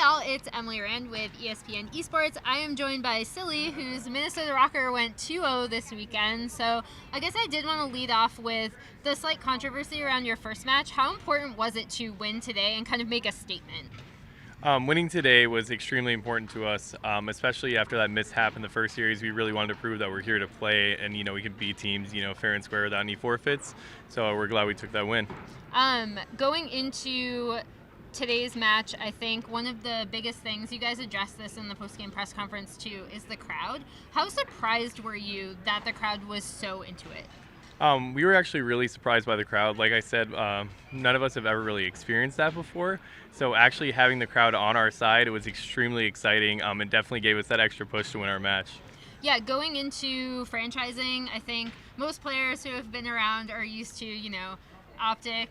all, it's Emily Rand with ESPN ESPORTS. I am joined by Silly, whose Minnesota RØKKR went 2-0 this weekend. So I guess I did want to lead off with the slight controversy around your first match. How important was it to win today and kind of make a statement? Winning today was extremely important to us, especially after that mishap in the first series. We really wanted to prove that we're here to play and, we can beat teams, fair and square without any forfeits. So we're glad we took that win. Going into today's match, I think one of the biggest things, you guys addressed this in the post-game press conference too, is the crowd. How surprised were you that the crowd was so into it? We were actually really surprised by the crowd. Like I said, none of us have ever really experienced that before. So actually having the crowd on our side, it was extremely exciting and definitely gave us that extra push to win our match. Yeah, going into franchising, I think most players who have been around are used to, optic,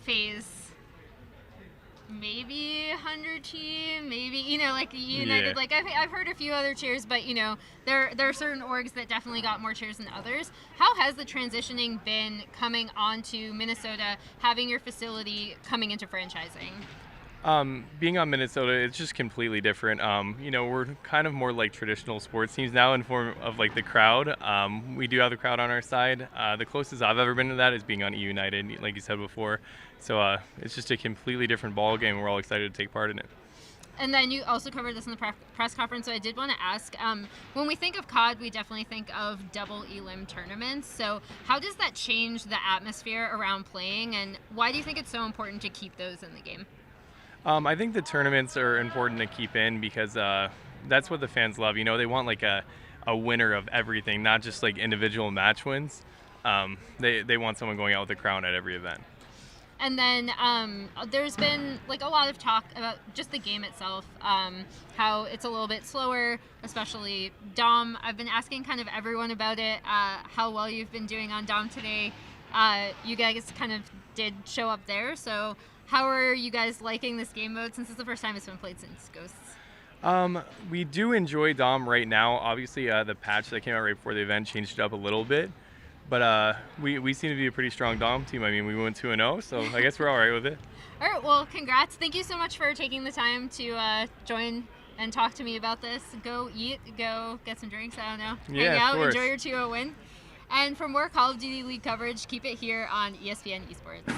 phase, maybe 100 team, maybe, like United. Yeah. I've heard a few other cheers, but, there are certain orgs that definitely got more cheers than others. How has the transitioning been coming onto Minnesota, having your facility coming into franchising? Being on Minnesota, it's just completely different. We're kind of more like traditional sports teams now in form of like the crowd. We do have the crowd on our side. The closest I've ever been to that is being on United, like you said before. So it's just a completely different ball game. We're all excited to take part in it. And then you also covered this in the press conference, so I did want to ask, when we think of COD, we definitely think of double elim tournaments. So how does that change the atmosphere around playing, and why do you think it's so important to keep those in the game? I think the tournaments are important to keep in because that's what the fans love. They want like a winner of everything, not just like individual match wins. They want someone going out with a crown at every event. And then there's been like a lot of talk about just the game itself, how it's a little bit slower, especially Dom. I've been asking kind of everyone about it, how well you've been doing on Dom today. You guys kind of did show up there, so how are you guys liking this game mode since it's the first time it's been played since Ghosts? We do enjoy Dom right now. Obviously, the patch that came out right before the event changed it up a little bit. But we seem to be a pretty strong Dom team. I mean, we went 2-0, so I guess we're all right with it. All right, well, congrats. Thank you so much for taking the time to join and talk to me about this. Go eat, go get some drinks, I don't know. Yeah, hang out, of course. Enjoy your 2-0 win. And for more Call of Duty League coverage, keep it here on ESPN ESPORTS.